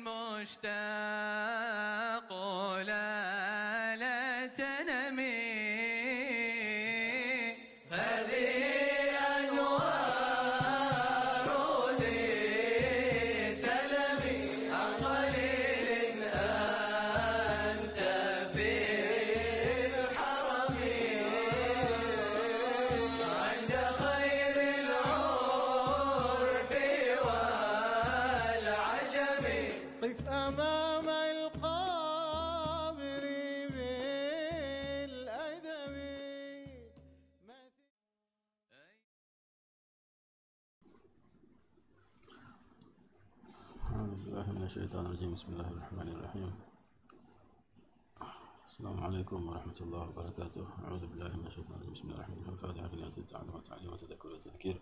المشتاق لا تنمي هذه أنوار ذي سلمي عن قليل أنت في الحرم عند خير العرب والعجم قف أمام القابر بالأدب أعوذ بالله من الشيطان الرجيم. بسم الله الرحمن الرحيم. السلام عليكم ورحمة الله وبركاته. أعوذ بالله من الشيطان الرجيم. بسم الله الرحمن الرحيم. الفاتحة بنية التعلم والتعليم والتذكر والتذكير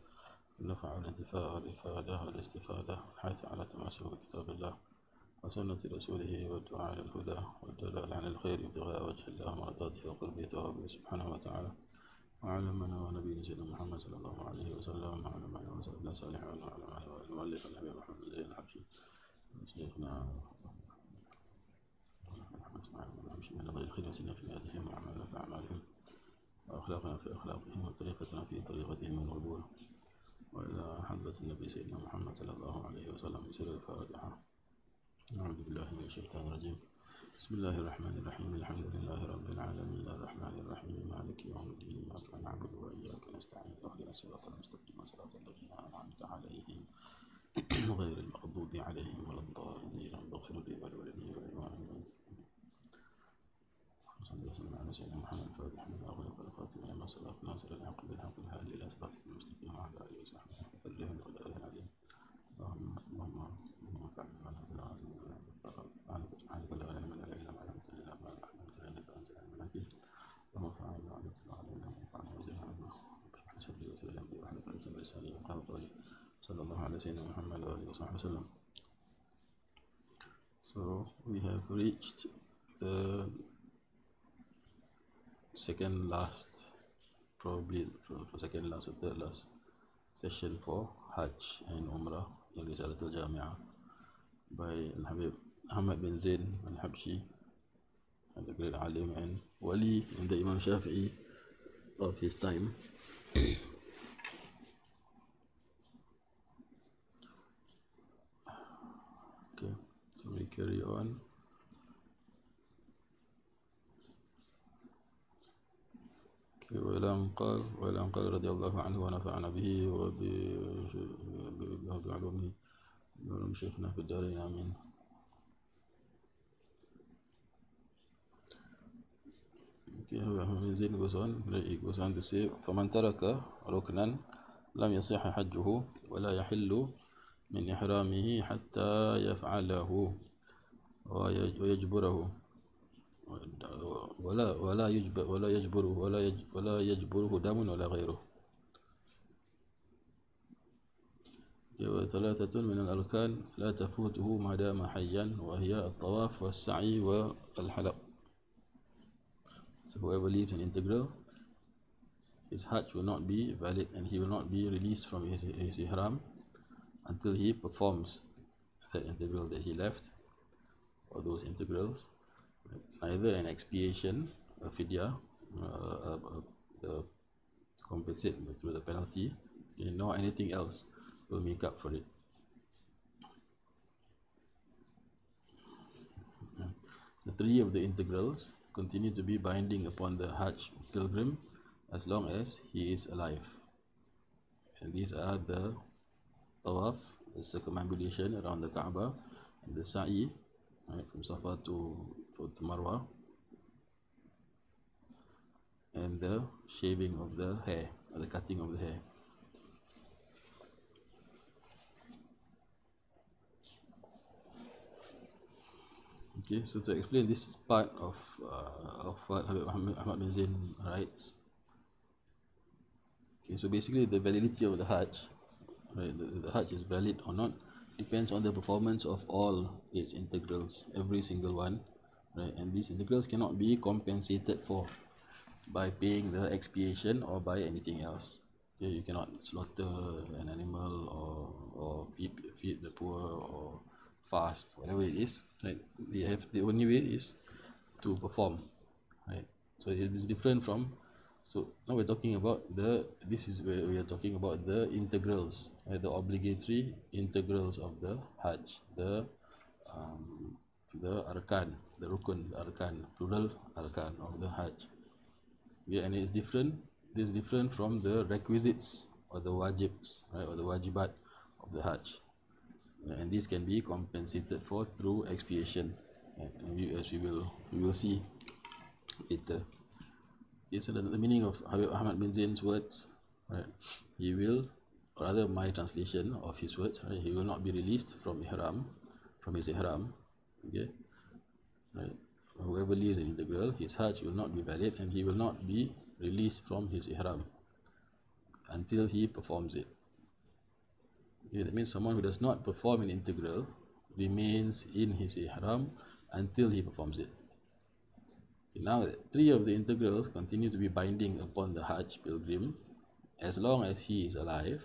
النفع والانتفاع والإفادة والاستفادة والحث على تمسك بكتاب الله وسنة رسوله والدعاء على الهدى والدلال على الخير ابتغاء وجه الله مرضاته وقربه ثوابه سبحانه وتعالى وعلى من ونبينا سيدنا محمد صلى الله عليه وسلم وعلى من وسلم صالحا وعلى من المؤلف الحبيب محمد زين الحبشي شيخنا من غير خلوتنا في ذاتهم وعملنا في أعمالهم وأخلاقنا في أخلاقهم وطريقتنا في طريقتهم من القبول وإلى حضرة النبي سيدنا محمد صلى الله عليه وسلم بسر الفاتحة. أعوذ بالله من الشيطان الرجيم. بسم الله الرحمن الرحيم. الحمد لله رب العالمين الرحمن الرحيم مالك يوم الدين إياك نعبد وإياك نستعين اهدنا الصراط المستقيم صراط الذين أنعمت عليهم غير المغضوب عليهم ولا الضالين اغفر لي ولوالدي وللمؤمنين. صلى الله وسلم على سيدنا محمد الفاتح لما أغلق والخاتم لما سبق ناصر الحق بالحق الهادي إلى صراطك المستقيم وعلى آله وصحبه وسلم والآله العظيم. اللهم انفعنا بما علمتنا سبحانك لا علم لنا إلا ما علمتنا إنك أنت العليم الحكيم. اللهم انفعنا بما علمتنا وانفعنا بما علمتنا اشرح لي صدري ويسر لي أمري واحلل عقدة من لساني يفقهوا قولي. صلى الله على سيدنا محمد وآله وصحبه وسلم. So we have reached the second last, probably second last or third last session for Hajj and Umrah in Risalah al-Jami'ah by Al-Habib Ahmad bin Zain al-Habshi, and the great alim and wali and the Imam Shafi'i of his time. Okay, so we carry on. ولم قال رضي الله عنه ونفعنا به وبعلومه بعلوم شيخنا في الدارين آمين. Okay, من زين goes on to say فمن ترك ركنا لم يصح حجه ولا يحل من إحرامه حتى يفعله ويجبره ولا يجبره دم ولا غيره. وثلاثة من الأركان لا تفوته ما دام حيا وهي الطواف والسعي والحلق. So whoever leaves an integral, his Hajj will not be valid and he will not be released from his ihram until he performs that integral that he left, or those integrals, neither an expiation, a fidya, to compensate through the penalty, nor anything else will make up for it. The three of the integrals continue to be binding upon the Hajj pilgrim as long as he is alive, and these are the tawaf, the circumambulation around the Kaaba, and the sa'i, right, from Safa to Marwa, and the shaving of the hair, or the cutting of the hair. Okay, so to explain this part of what Habib Ahmad bin Zain writes. Okay, so basically the validity of the Hajj, right, the Hajj is valid or not depends on the performance of all its integrals, every single one, right, and these integrals cannot be compensated for by paying the expiation or by anything else. Okay, you cannot slaughter an animal or feed the poor or fast, whatever it is, right? They have, the only way is to perform, right? So it is different from, so now we're talking about this is where we are talking about the integrals, right? The obligatory integrals of the Hajj, the arkan, the rukun, the arkan, plural arkan of the Hajj. Yeah, and it's different. This is different from the requisites or the wajibs, right, or the wajibat of the Hajj. And this can be compensated for through expiation, and as we will see later. Okay, so the meaning of Habib Ahmad bin Zain's words, right, he will, or rather my translation of his words, right, he will not be released from ihram, from his ihram. Okay, right, whoever leaves an integral, his Hajj will not be valid, and he will not be released from his ihram until he performs it. Okay, that means someone who does not perform an integral remains in his ihram until he performs it. Okay, now, 3 of the integrals continue to be binding upon the Hajj pilgrim as long as he is alive,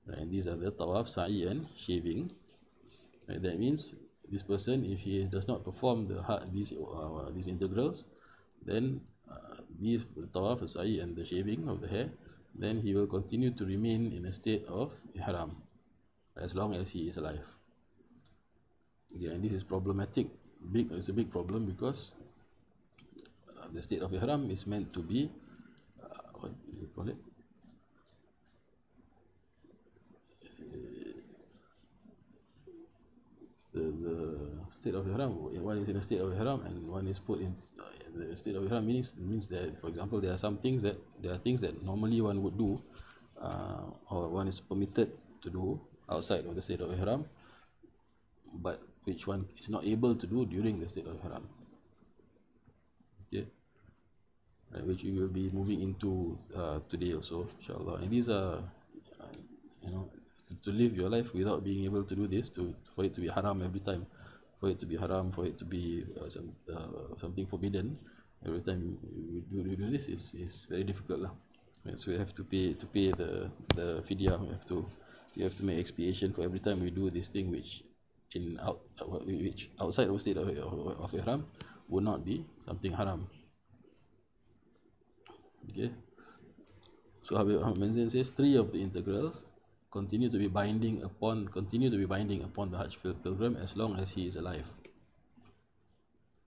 right? And these are the tawaf, sa'i, and shaving. Right? That means this person, if he does not perform these integrals, then these, the tawaf, the sa'i, and the shaving of the hair, then he will continue to remain in a state of ihram as long as he is alive. Okay, and this is problematic. It's a big problem because the state of ihram is meant to be what do you call it? The state of ihram. One is in a state of ihram, and one is put in the state of ihram. Means that, for example, there are things that normally one would do, or one is permitted to do outside of the state of ihram, but which one is not able to do during the state of ihram. Okay, right, which we will be moving into today also, inshallah. And these are, to live your life without being able to do this, for it to be haram every time, for it to be haram, for it to be something forbidden every time you do this is very difficult lah. Right, so we have to pay the fidyah. You have to make expiation for every time we do this thing which outside of state of ihram would not be something haram. Okay, so Habib Ahmad bin Zain says 3 of the integrals continue to be binding upon the Hajj pilgrim as long as he is alive.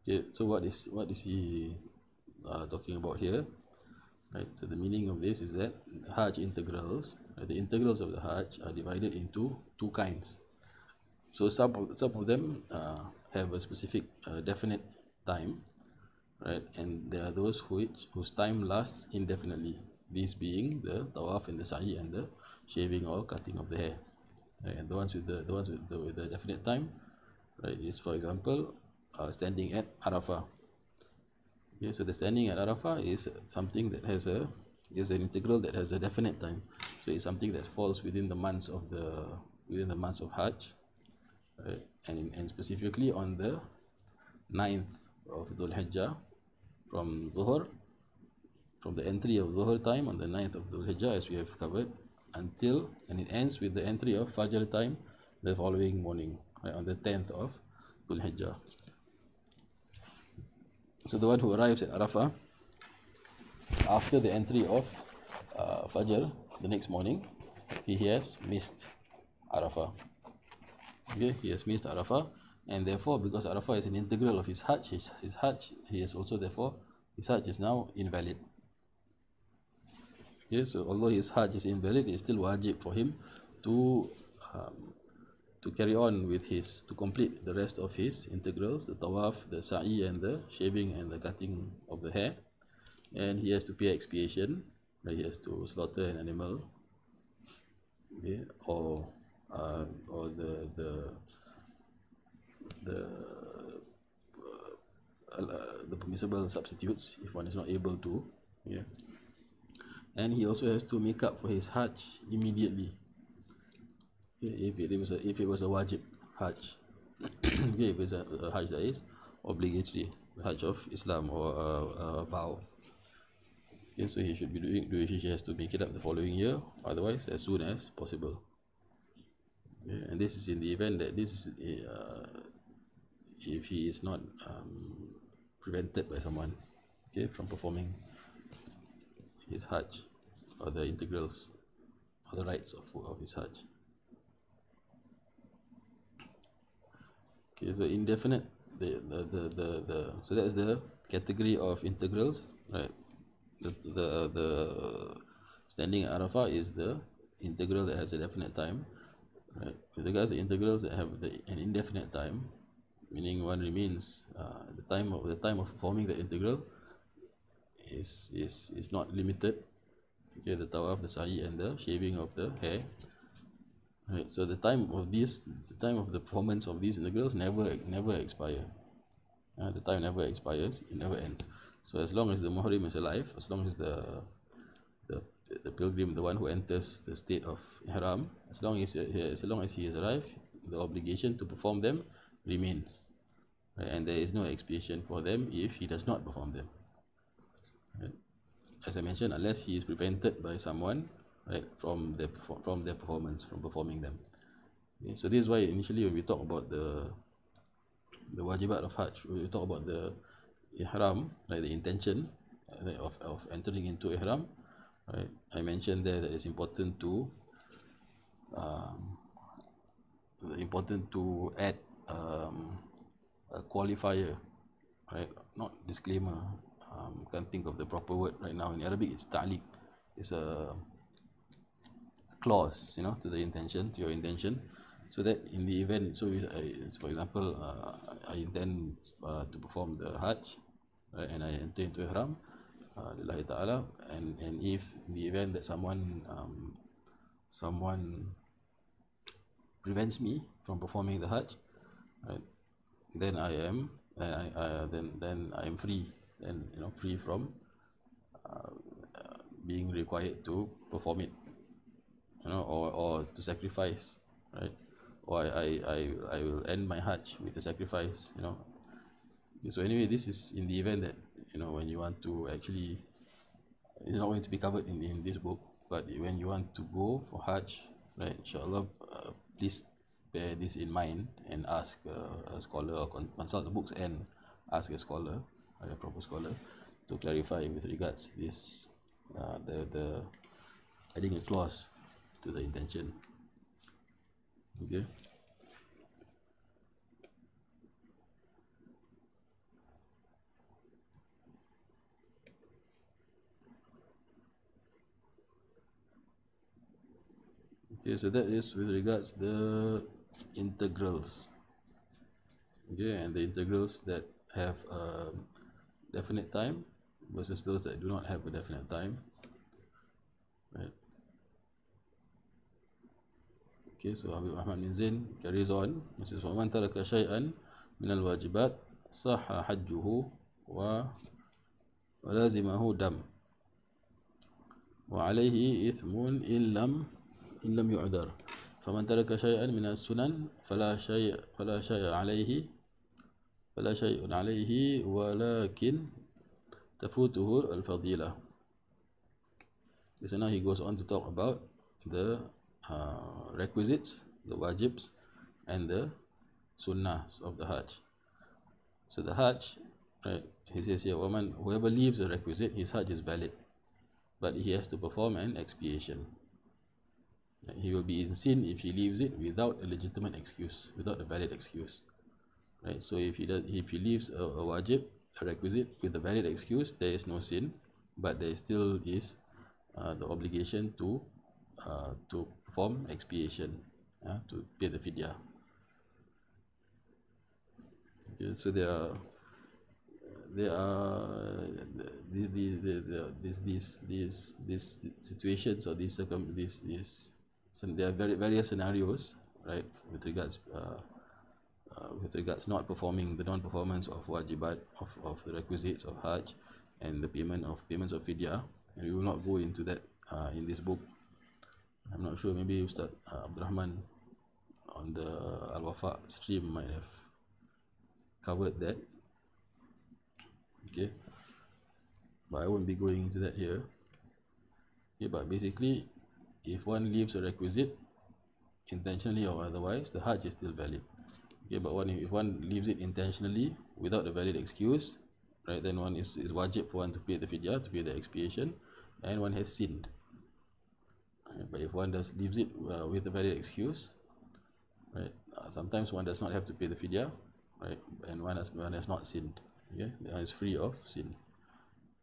Okay, so what is he talking about here? Right, so the meaning of this is that Hajj integrals, the integrals of the Hajj are divided into 2 kinds. So some of them have a specific definite time, right, and there are those whose time lasts indefinitely. These being the tawaf and the sa'i and the shaving or cutting of the hair. Right, and the ones with the definite time, right, is, for example, standing at Arafah. Okay, so the standing at Arafah is something that is an integral that has a definite time. So it's something that falls within the months of Hajj, right? And specifically on the 9th of Dhul Hijjah, from the entry of Dhuhr time on the 9th of Dhul Hijjah, as we have covered, and it ends with the entry of Fajr time the following morning, right, on the 10th of Dhul Hijjah. So the one who arrives at Arafah after the entry of Fajr the next morning, he has missed Arafah. Okay, he has missed Arafah, and therefore, because Arafah is an integral of his Hajj, his Hajj is now invalid. Okay, so although his Hajj is invalid, it is still wajib for him to carry on with to complete the rest of his integrals, the tawaf, the sa'i, and the shaving and the cutting of the hair. And he has to pay expiation, right? He has to slaughter an animal, okay, or the permissible substitutes if one is not able to. Yeah. And he also has to make up for his Hajj immediately. If it was a wajib Hajj, okay, if it's a Hajj that is obligatory, the Hajj of Islam, or a vow. Okay, so he should be he has to make it up the following year, otherwise as soon as possible. Okay? And this is in the event that this is if he is not prevented by someone, okay, from performing his Hajj or the integrals or the rites of his Hajj. Okay, so indefinite, so that's the category of integrals, right? The standing at Arafah is the integral that has a definite time, right? With regards to integrals that have an indefinite time, meaning one remains the time of performing the integral is not limited. Okay, the tawaf, the sa'i, and the shaving of the hair. Right, so the time of the performance of these integrals never expire. The time never expires; it never ends. So as long as the muhrim is alive, as long as the pilgrim, the one who enters the state of ihram, as long as he is alive, the obligation to perform them remains, right? And there is no expiation for them if he does not perform them. Right? As I mentioned, unless he is prevented by someone, right, from their performance, from performing them. Okay, so this is why initially when we talk about the wajibat of Hajj, we talk about the ihram, like the intention of entering into ihram, right? I mentioned there that it's important to add a qualifier, right? Not disclaimer. Can't think of the proper word right now. In Arabic, it's ta'liq. It's a clause, to the intention, to your intention, so that in the event, for example, I intend to perform the Hajj, right, and I enter into ihram, lillahi ta'ala, and if in the event that someone prevents me from performing the Hajj, right, then I am free, free from being required to perform it, or to sacrifice, right? Or I will end my Hajj with a sacrifice, So anyway, this is in the event that, when you want to actually, it's not going to be covered in this book, but when you want to go for Hajj, right, inshallah, please bear this in mind and ask a scholar, or consult the books and ask a scholar, a proper scholar, to clarify with regards this, the adding a clause to the intention. Okay. Okay, so that is with regards the integrals. Okay, and the integrals that have a definite time versus those that do not have a definite time. Right. Okay, so Habib Ahmad bin Zain carries on. He says, وَمَنْ تَرَكَ شَيْئًا مِنَ الْوَاجِبَاتِ صَحَّ حَجُّهُ وَلَازِمَهُ دَمْ وعليه إثم إن لم يعذر فمن ترك شيئا من السنن فلا شيء عليه ولكن تفوته الفضيلة. So now he goes on to talk about the requisites, the wajibs, and the sunnahs of the Hajj. So the Hajj, right, he says here, whoever leaves a requisite, his Hajj is valid, but he has to perform an expiation. He will be in sin if he leaves it without a legitimate excuse, without a valid excuse. Right? So if he leaves a wajib, a requisite, with a valid excuse, there is no sin, but there still is the obligation to perform expiation, to pay the fidyah. Okay, so there are these situations, or there are various scenarios, right, with regards not performing, the non-performance of wajibat, of the requisites of Hajj, and the payments of fidyah, and we will not go into that in this book. I'm not sure, maybe Ustaz Abdul Rahman on the Al-Wafa stream might have covered that. Okay, but I won't be going into that here. Okay, but basically, if one leaves a requisite, intentionally or otherwise, the Hajj is still valid. Okay, but if one leaves it intentionally without a valid excuse, right, then one is wajib for one to pay the fidyah, to pay the expiation, and one has sinned. But if one leaves it with a valid excuse, right, sometimes one does not have to pay the fidyah, right, and one has not sinned. Okay, one is free of sin.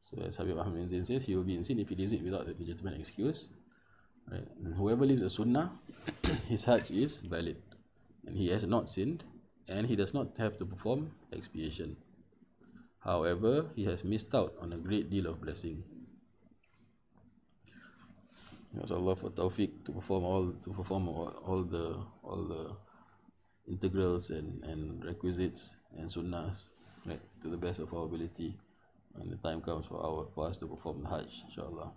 So as Habib Ahmad bin Zain says, he will be in sin if he leaves it without a legitimate excuse. Right? And whoever leaves a sunnah, his Hajj is valid, and he has not sinned, and he does not have to perform expiation. However, he has missed out on a great deal of blessing. Ask Allah for tawfiq to perform all the integrals and requisites and sunnahs, right, to the best of our ability when the time comes for us to perform the Hajj, inshallah.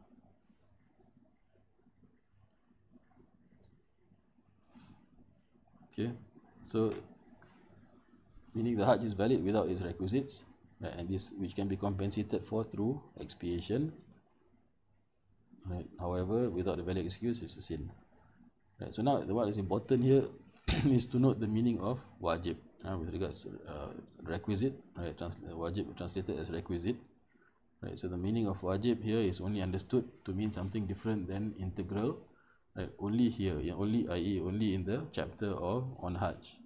Okay, so meaning the Hajj is valid without its requisites, right, and this which can be compensated for through expiation. Right. However, without the valid excuse, it's a sin. Right. So now, what is important here is to note the meaning of wajib with regards to requisite. Right. Wajib translated as requisite. Right. So the meaning of wajib here is only understood to mean something different than integral. Right. Only here, i.e., only in the chapter on Hajj.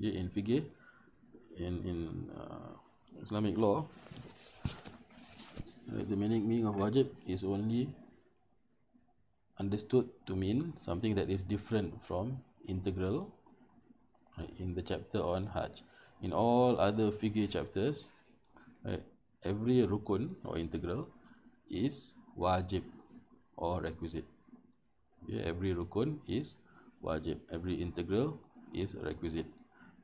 Yeah, in fiqh, in Islamic law. Right, the meaning of wajib is only understood to mean something that is different from integral, right, in the chapter on Hajj. In all other fiqh chapters, right, every rukun or integral is wajib or requisite. Yeah, every rukun is wajib, every integral is requisite,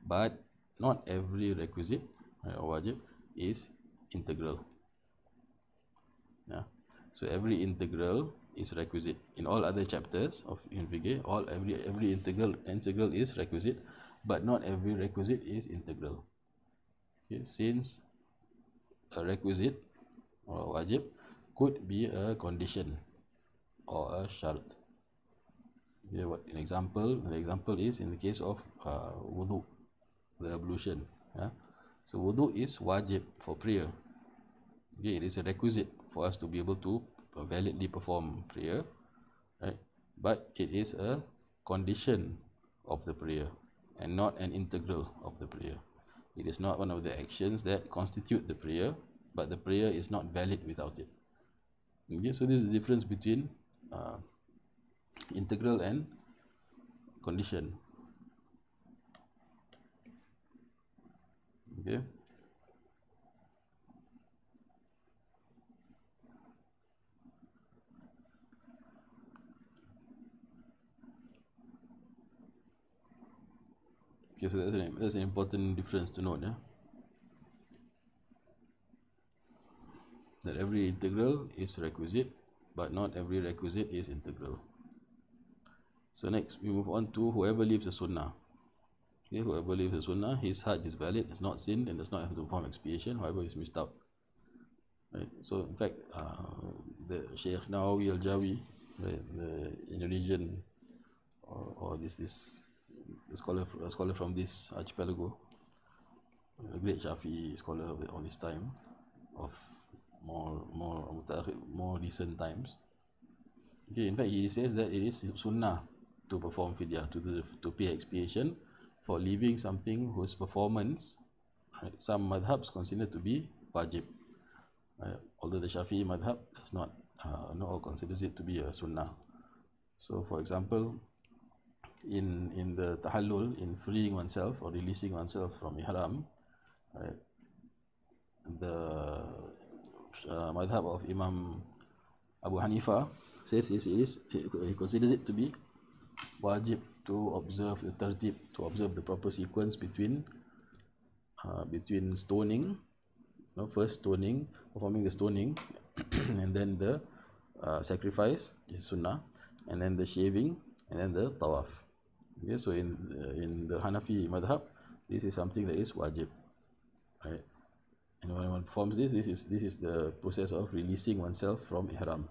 but not every requisite, right, or wajib is integral. Yeah. So every integral is requisite. In all other chapters of fiqh, every integral is requisite, but not every requisite is integral. Okay. Since a requisite or wajib could be a condition or a shart. Okay, the example is in the case of wudu, the ablution. Yeah. So wudu is wajib for prayer. Okay, it is a requisite for us to be able to validly perform prayer, right? But it is a condition of the prayer and not an integral of the prayer. It is not one of the actions that constitute the prayer, but the prayer is not valid without it. Okay, so this is the difference between integral and condition. Okay. Okay, so that's an important difference to note, yeah? That every integral is requisite, but not every requisite is integral. So next, we move on to whoever leaves a sunnah. Okay, whoever leaves a sunnah, his Hajj is valid, has not sinned, and does not have to perform expiation, however, he's missed out. Right? So, in fact, the Sheikh Nawawi al-Jawi, right, the Indonesian, or this scholar from this archipelago, a great Shafi'i scholar of his time, of more recent times. Okay, in fact, he says that it is sunnah to perform fidyah, to pay expiation for leaving something whose performance, right, some madhabs consider to be wajib. Although the Shafi'i madhab does not or considers it to be a sunnah. So, for example, in the tahallul, in freeing oneself or releasing oneself from ihram, right, the madhab of Imam Abu Hanifa says he considers it to be wajib to observe the tartib, to observe the proper sequence between stoning, first stoning, performing the stoning, and then the sacrifice is sunnah, and then the shaving, and then the tawaf. Okay, so in the Hanafi madhab, this is something that is wajib, right? And when one performs this is the process of releasing oneself from ihram.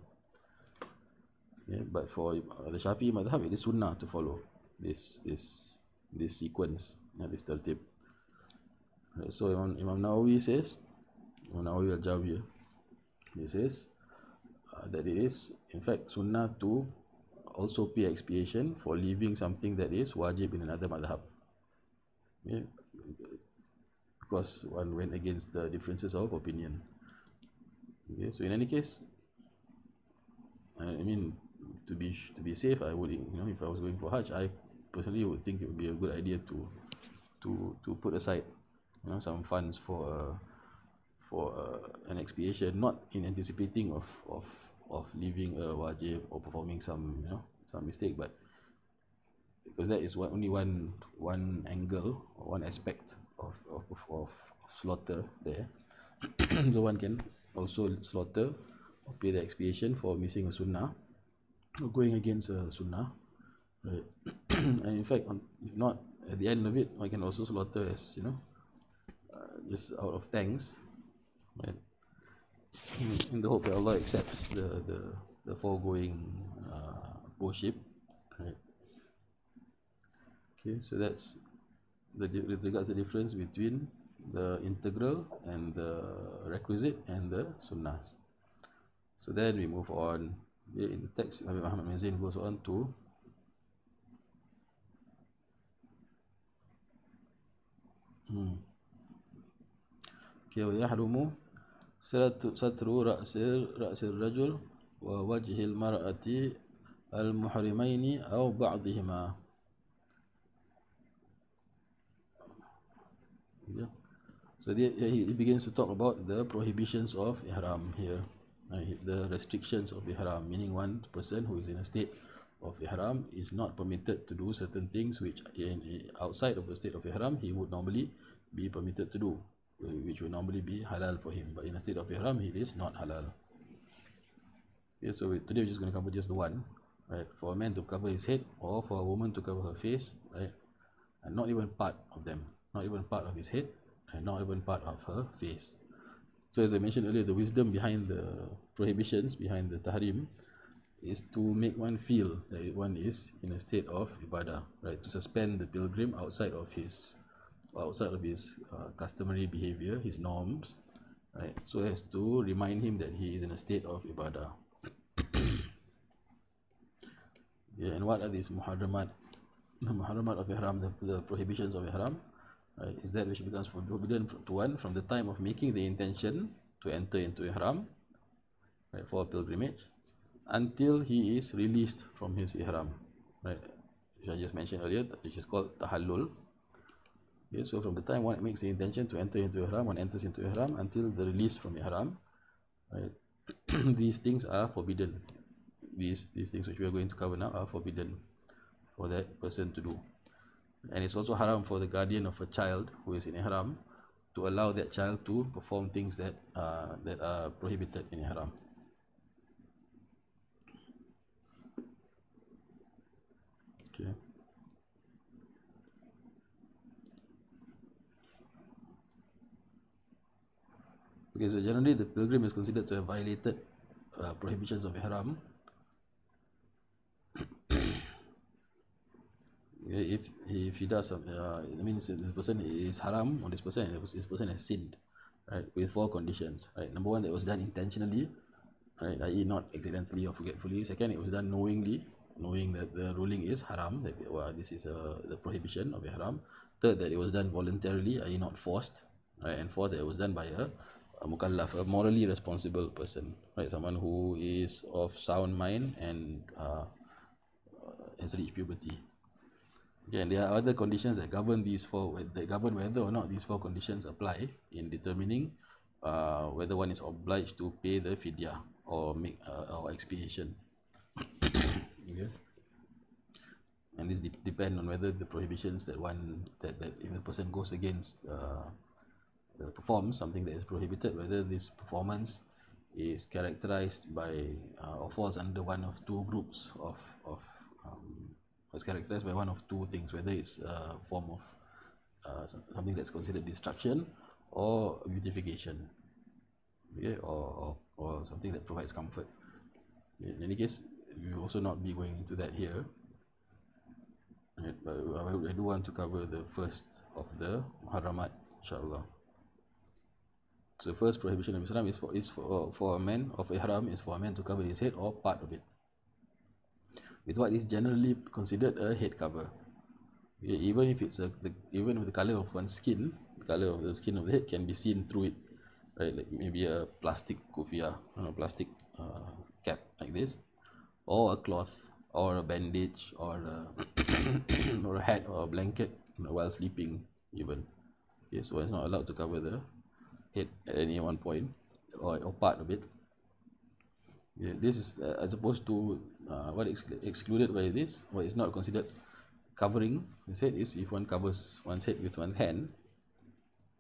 Yeah, but for the Shafi'i madhab, it is sunnah to follow this sequence, this tertib. Right, so Imam Nawawi says, Imam Nawawi al-Jawiyah, he says that it is in fact sunnah to also pay expiation for leaving something that is wajib in another madhab. Yeah, because one went against the differences of opinion. Okay, so in any case, I mean, to be safe, I would, if I was going for Hajj, I personally would think it would be a good idea to put aside, some funds for an expiation, not in anticipating of leaving a wajib or performing some mistake, but because that is only one angle or one aspect of slaughter there. So one can also slaughter or pay the expiation for missing a sunnah or going against a sunnah, right? And in fact, if not, at the end of it, one can also slaughter as just out of thanks, right? In the hope that Allah accepts the foregoing worship, right? Okay, so that's with regards to the difference between the integral and the requisite and the sunnahs. So then we move on. In the text, Imam Muhammad bin Zain goes on to ويحرم ستر رأس الرجل ووجه المرأة المحرمين أو بعضهما. So he begins to talk about the prohibitions of ihram here, the restrictions of ihram, meaning one person who is in a state of ihram is not permitted to do certain things which outside of the state of ihram he would normally be permitted to do, which would normally be halal for him, but in a state of ihram it is not halal. Okay, so today we're just going to cover just the one, right? For a man to cover his head or for a woman to cover her face, right? And not even part of them, not even part of his head, and not even part of her face. So as I mentioned earlier, the wisdom behind the prohibitions, behind the tahrim, is to make one feel that one is in a state of ibadah, right? To suspend the pilgrim outside of his customary behavior, his norms, right? So as to remind him that he is in a state of ibadah. Yeah, and what are these muharramat? The muharramat of ihram, the prohibitions of ihram, right, is that which becomes forbidden to one from the time of making the intention to enter into ihram, right, for a pilgrimage, until he is released from his ihram, right, which I just mentioned earlier, which is called tahallul. Okay, so from the time one makes the intention to enter into ihram, one enters into ihram until the release from ihram, right, these things are forbidden. These things which we are going to cover now are forbidden for that person to do. And it's also haram for the guardian of a child who is in ihram to allow that child to perform things that are prohibited in ihram. Okay. Okay, so generally the pilgrim is considered to have violated prohibitions of ihram if he does some, it means this person is haram on this person, and this person has sinned, right, with 4 conditions, right? Number 1, that was done intentionally, right, i.e. not accidentally or forgetfully. Second, it was done knowingly, knowing that the ruling is haram, that this is the prohibition of ihram. Third, that it was done voluntarily, i.e. not forced, right? And fourth, that it was done by a mukallaf, a morally responsible person, right? Someone who is of sound mind and has reached puberty. Okay, and there are other conditions that govern whether or not these 4 conditions apply in determining whether one is obliged to pay the fidyah or make or expiation. Okay. And this depend on whether the prohibitions that if a person goes against performs something that is prohibited, whether this performance is characterized by or falls under one of 2 groups of was characterized by one of 2 things, whether it's a form of something that's considered destruction or beautification, okay, or something that provides comfort. In any case, we will also not be going into that here. Right, but I do want to cover the first of the muharramat, inshallah. So the first prohibition of Islam is for a man of ihram is for a man to cover his head or part of it with what is generally considered a head cover. Okay, even if it's even with the color of one's skin, the color of the skin of the head can be seen through it, right? Like maybe a plastic kufiah, plastic cap like this, or a cloth, or a bandage, or or a hat or a blanket, while sleeping even. Okay, so it's not allowed to cover the head at any one point or part of it. Yeah, this is as opposed to what is excluded by this, what is not considered covering, he said, is if one covers one's head with one's hand.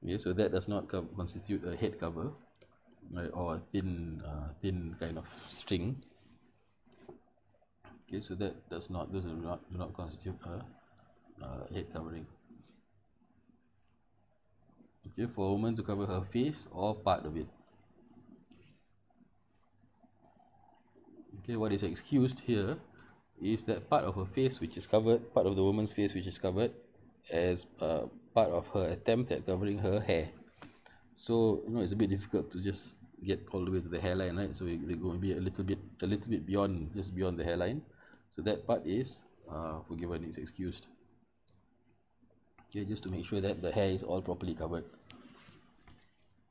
Yeah, so that does not constitute a head cover, right, or a thin kind of string. Okay, so that those do not constitute a head covering. Okay, for a woman to cover her face or part of it. Okay, what is excused here is that part of her face which is covered, part of the woman's face which is covered, as part of her attempt at covering her hair. So it's a bit difficult to just get all the way to the hairline, right? So they're going to be a little bit beyond, just beyond the hairline. So that part is forgiven, is excused. Okay, just to make sure that the hair is all properly covered.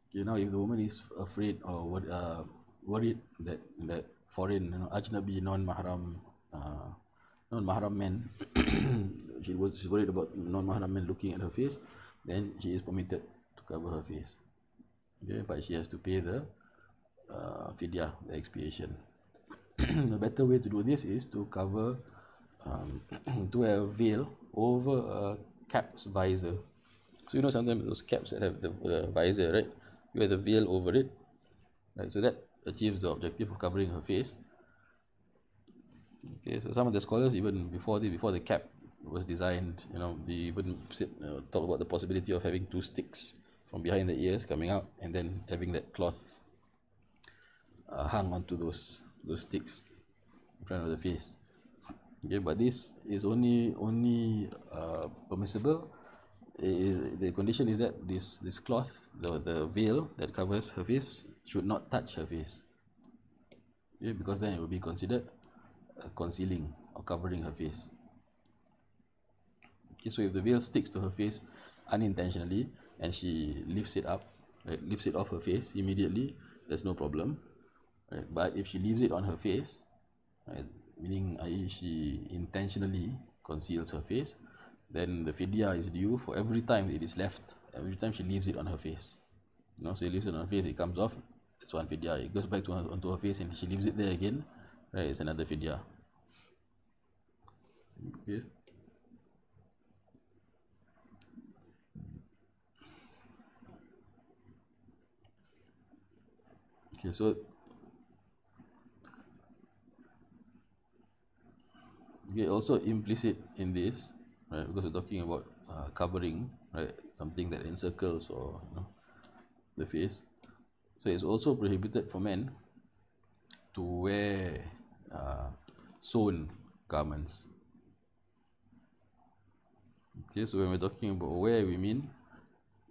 Okay, now if the woman is afraid or worried that foreign, ajnabi, non-mahram men, she's worried about non-mahram men looking at her face, then she is permitted to cover her face. Okay, but she has to pay the fidyah, the expiation. The better way to do this is to cover, to wear a veil over a cap's visor. So sometimes those caps that have the visor, right? You wear the veil over it, right? So that achieves the objective of covering her face. Okay, so some of the scholars, even before the cap was designed, they even talk about the possibility of having two sticks from behind the ears coming out, and then having that cloth hung onto those sticks in front of the face. Okay, but this is only permissible. The condition is that this cloth, the veil that covers her face, should not touch her face. Okay, because then it will be considered concealing or covering her face. Okay, so if the veil sticks to her face unintentionally and she lifts it up, right, lifts it off her face immediately, there's no problem. Right? But if she leaves it on her face, right, meaning i.e. she intentionally conceals her face, then the fidyah is due for every time it is left, every time she leaves it on her face. So she leaves it on her face, it comes off, it's one fidyah. It goes back onto her face and she leaves it there again, right, it's another fidyah. Okay. Okay, so also implicit in this, right, because we're talking about covering, right, something that encircles or the face. So it's also prohibited for men to wear sewn garments. Okay, so when we're talking about wear, we mean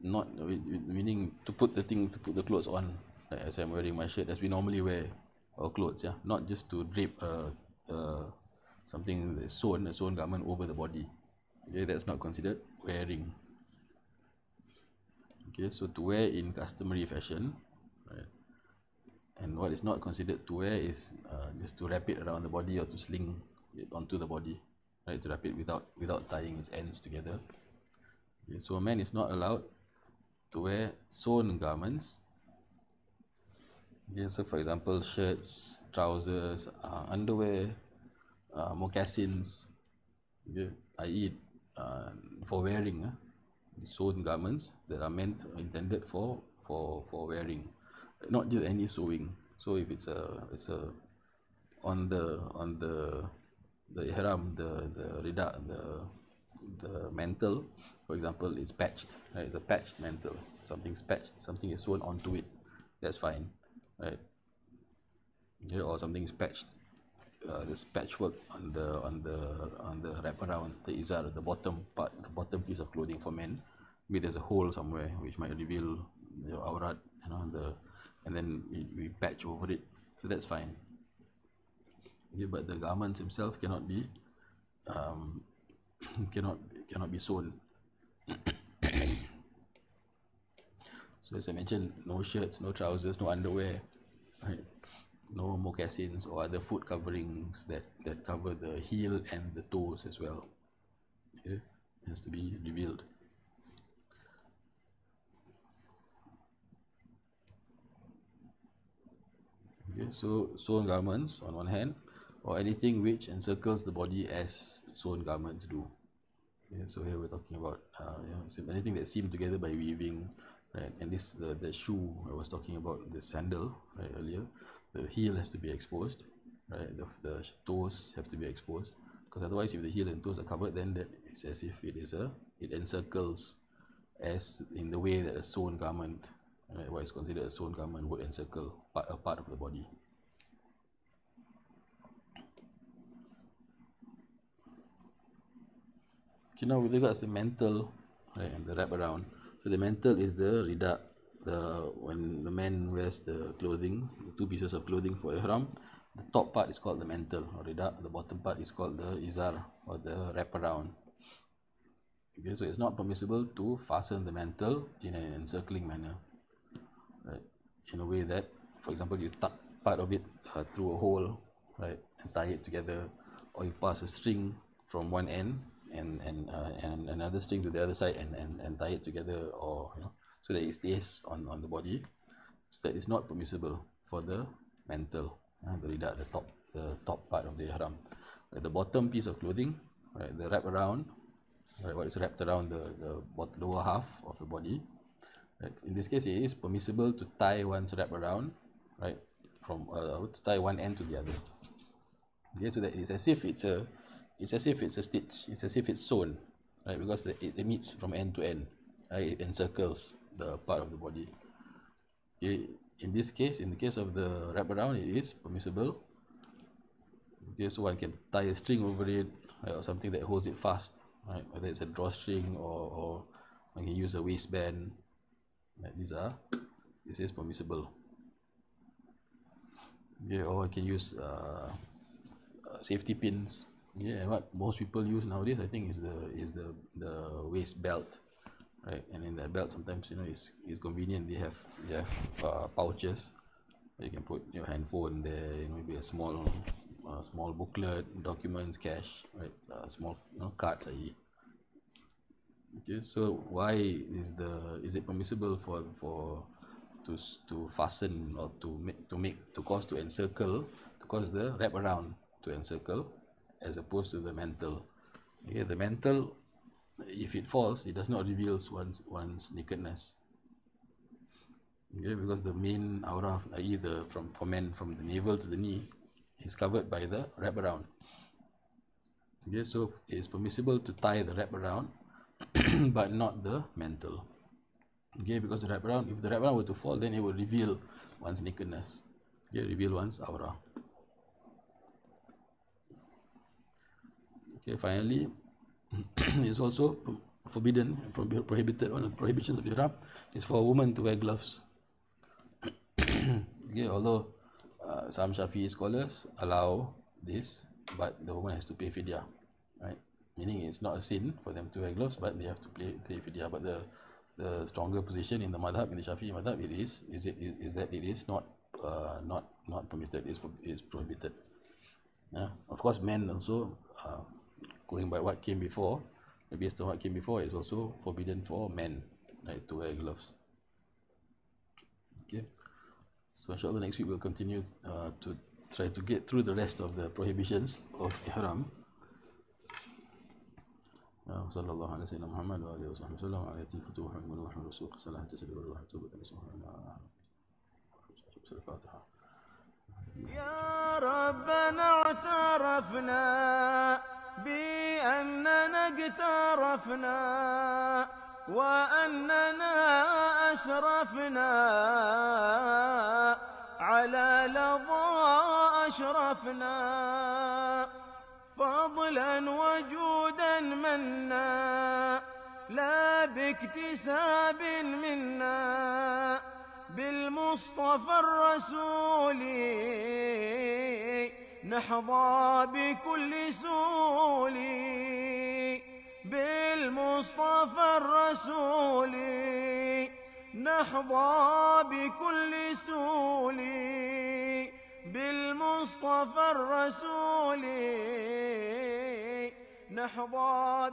not meaning to put the clothes on, like as I'm wearing my shirt as we normally wear our clothes, yeah, not just to drape something that's sewn, a sewn garment over the body. Okay, that's not considered wearing. Okay, so to wear in customary fashion, right, and what is not considered to wear is just to wrap it around the body or to sling it onto the body, right, to wrap it without tying its ends together. Okay, so a man is not allowed to wear sewn garments. Okay, so for example, shirts, trousers, underwear, moccasins, okay, i.e. For wearing, sewn garments that are intended for wearing, not just any sewing. So if it's on the ihram, the rida, the mantle, for example, it's patched, right? It's a patched mantle, something's patched, something is sewn onto it, that's fine, right? Yeah, or something is patched this patchwork on the wraparound, the izar, the bottom part, the bottom piece of clothing for men. Maybe there's a hole somewhere which might reveal your aurat, and then we patch over it, so that's fine. Okay, but the garments themselves cannot be cannot be sewn. So as I mentioned, no shirts, no trousers, no underwear, right? No moccasins or other foot coverings that cover the heel and the toes as well. Okay? It has to be revealed. Okay, so sewn garments on one hand, or anything which encircles the body as sewn garments do. Okay, so here we're talking about anything that's seamed together by weaving, right? And this the shoe I was talking about, the sandal, right, earlier. The heel has to be exposed, right? The toes have to be exposed, because otherwise, if the heel and toes are covered, then that is as if it encircles, as in the way that a sewn garment, right, what is considered a sewn garment, would encircle a part of the body. Okay, now with regards to mantle, right, and the wraparound. So the mantle is the rida, when the man wears the clothing, the two pieces of clothing for ihram. The top part is called the mantle or rida. The bottom part is called the izar or the wraparound. Okay, so it's not permissible to fasten the mantle in an encircling manner, right? In a way that, for example, you tuck part of it through a hole, right, and tie it together, or you pass a string from one end and another string to the other side and tie it together, or so that it stays on the body. That is not permissible for the mantle, the rida, the top part of the ihram. The bottom piece of clothing, right, the wrap around, right, what is wrapped around the lower half of the body. Right. In this case, it is permissible to tie one's wrap around, right, from to tie one end to the other. Okay, so that it's as if it's a stitch. It's as if it's sewn, right, because it meets from end to end. Right, it encircles the part of the body. Okay, in this case, in the case of the wrap around, it is permissible. Okay, so one can tie a string over it, right, or something that holds it fast, right, whether it's a drawstring or one can use a waistband. Right, this is permissible. Yeah, or I can use safety pins. Yeah, and what most people use nowadays, I think, is the waist belt, right? And in that belt, sometimes it's convenient. They have pouches. You can put your handphone there. Maybe a small booklet, documents, cash, right? Small cards. Okay, so why is it permissible to fasten or to cause the wrap around to encircle, as opposed to the mantle? Okay, the mantle, if it falls, it does not reveal one's nakedness. Okay, because the main aura, i.e. for men, from the navel to the knee, is covered by the wrap around. Okay, so it is permissible to tie the wrap around but not the mantle. Okay, because if the wraparound were to fall, then it would reveal one's nakedness. Okay, reveal one's aura. Okay, finally, it's also forbidden, prohibited. One of the prohibitions of ihram is for a woman to wear gloves. Okay, although some Shafi'i scholars allow this, but the woman has to pay fidyah, right? Meaning it's not a sin for them to wear gloves, but they have to pay fidyah. But the stronger position in the madhab, in the Shafi'i madhab, is that it is not permitted. It's prohibited. Yeah. Of course, men also, going by what came before, based on what came before, it's also forbidden for men, right, to wear gloves. Okay. So inshallah, next week we'll continue to try to get through the rest of the prohibitions of ihram. صلى الله على سيدنا محمد وآله وصحبه وسلم على فتوح من الله الرسول صلى الله عليه وسلم توبة نصوحا الفاتحة. يا ربنا اعترفنا بأننا اقترفنا وأننا أسرفنا على لظى وأشرفنا فضلا وجودا منا لا باكتساب منا بالمصطفى الرسول نحظى بكل سول بالمصطفى الرسول نحظى بكل سول بالمصطفى الرسول نحظى